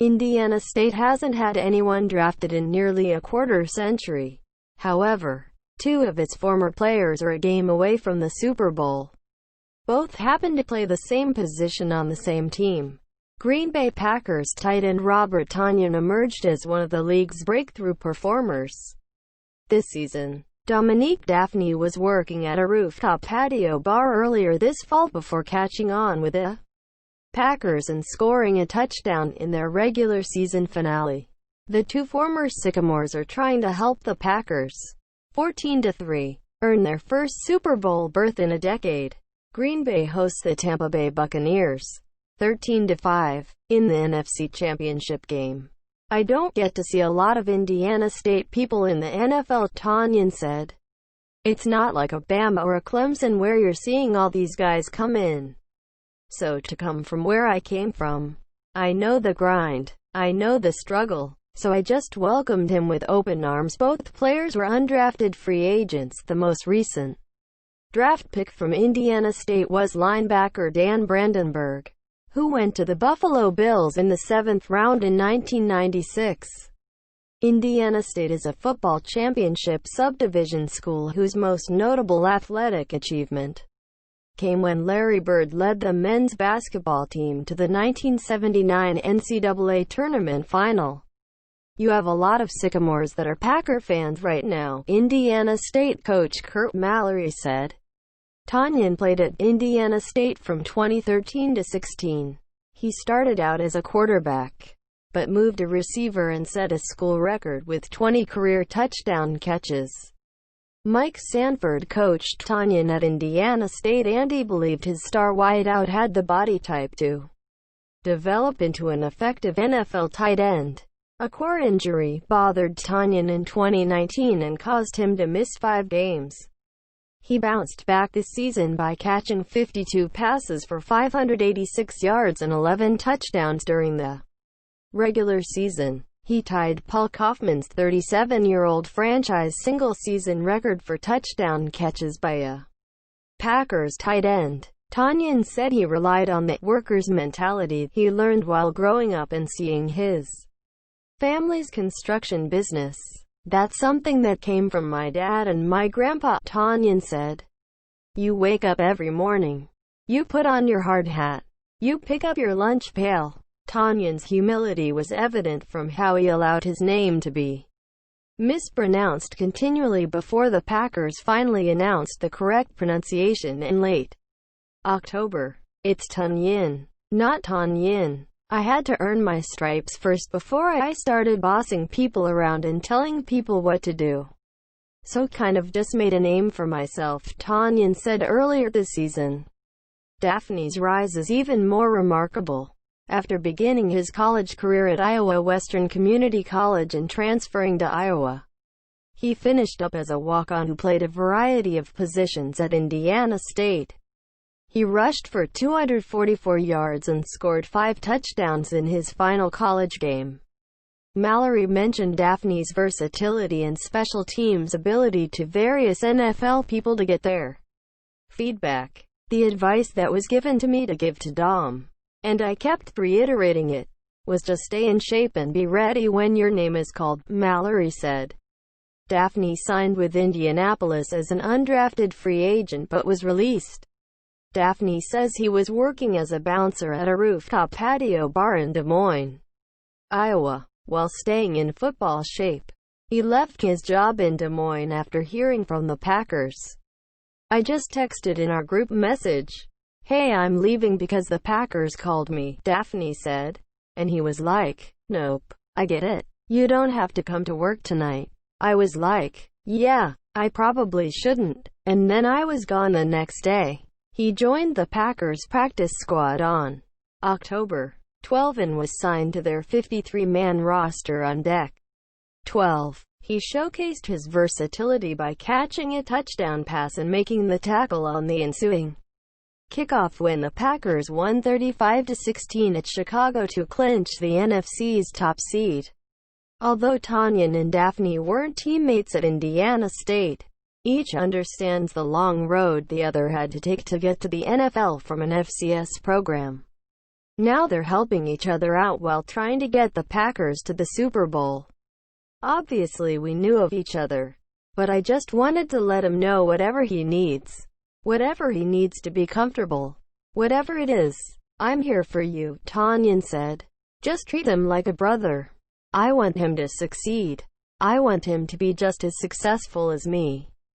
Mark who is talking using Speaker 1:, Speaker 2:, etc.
Speaker 1: Indiana State hasn't had anyone drafted in nearly a quarter century. However, two of its former players are a game away from the Super Bowl. Both happen to play the same position on the same team. Green Bay Packers tight end Robert Tonyan emerged as one of the league's breakthrough performers this season. Dominique Dafney was working at a rooftop patio bar earlier this fall before catching on with the Packers and scoring a touchdown in their regular season finale. The two former Sycamores are trying to help the Packers, 14-3, earn their first Super Bowl berth in a decade. Green Bay hosts the Tampa Bay Buccaneers, 13-5, in the NFC Championship game. I don't get to see a lot of Indiana State people in the NFL, Tonyan said. It's not like a Bama or a Clemson where you're seeing all these guys come in. So to come from where I came from, I know the grind, I know the struggle, so I just welcomed him with open arms. Both players were undrafted free agents. The most recent draft pick from Indiana State was linebacker Dan Brandenburg, who went to the Buffalo Bills in the 7th round in 1996. Indiana State is a football championship subdivision school whose most notable athletic achievement came when Larry Bird led the men's basketball team to the 1979 NCAA Tournament final. You have a lot of Sycamores that are Packer fans right now, Indiana State coach Curt Mallory said. Tonyan played at Indiana State from 2013 to 16. He started out as a quarterback, but moved to receiver and set a school record with 20 career touchdown catches. Mike Sanford coached Tonyan at Indiana State, and he believed his star wideout had the body type to develop into an effective NFL tight end. A core injury bothered Tonyan in 2019 and caused him to miss 5 games. He bounced back this season by catching 52 passes for 586 yards and 11 touchdowns during the regular season. He tied Paul Coffman's 37-year-old franchise single-season record for touchdown catches by a Packers tight end. Tonyan said he relied on the worker's mentality he learned while growing up and seeing his family's construction business. That's something that came from my dad and my grandpa, Tonyan said. You wake up every morning. You put on your hard hat. You pick up your lunch pail. Tonyan's humility was evident from how he allowed his name to be mispronounced continually before the Packers finally announced the correct pronunciation in late October. It's TUN-yin, not Tonyan. I had to earn my stripes first before I started bossing people around and telling people what to do. So kind of just made a name for myself, Tonyan said earlier this season. Dafney's rise is even more remarkable. After beginning his college career at Iowa Western Community College and transferring to Iowa, he finished up as a walk-on who played a variety of positions at Indiana State. He rushed for 244 yards and scored 5 touchdowns in his final college game. Mallory mentioned Dafney's versatility and special teams ability to various NFL people to get their feedback. The advice that was given to me to give to Dom, and I kept reiterating it, was just stay in shape and be ready when your name is called, Mallory said. Dafney signed with Indianapolis as an undrafted free agent but was released. Dafney says he was working as a bouncer at a rooftop patio bar in Des Moines, Iowa, while staying in football shape. He left his job in Des Moines after hearing from the Packers. I just texted in our group message, "Hey, I'm leaving because the Packers called me," Dafney said. And he was like, "Nope, I get it. You don't have to come to work tonight." I was like, "Yeah, I probably shouldn't." And then I was gone the next day. He joined the Packers practice squad on October 12 and was signed to their 53-man roster on deck 12. He showcased his versatility by catching a touchdown pass and making the tackle on the ensuing kickoff when the Packers won 35-16 at Chicago to clinch the NFC's top seed. Although Tonyan and Dafney weren't teammates at Indiana State, each understands the long road the other had to take to get to the NFL from an FCS program. Now they're helping each other out while trying to get the Packers to the Super Bowl. Obviously we knew of each other, but I just wanted to let him know whatever he needs. Whatever he needs to be comfortable. Whatever it is, I'm here for you, Tonyan said. Just treat him like a brother. I want him to succeed. I want him to be just as successful as me.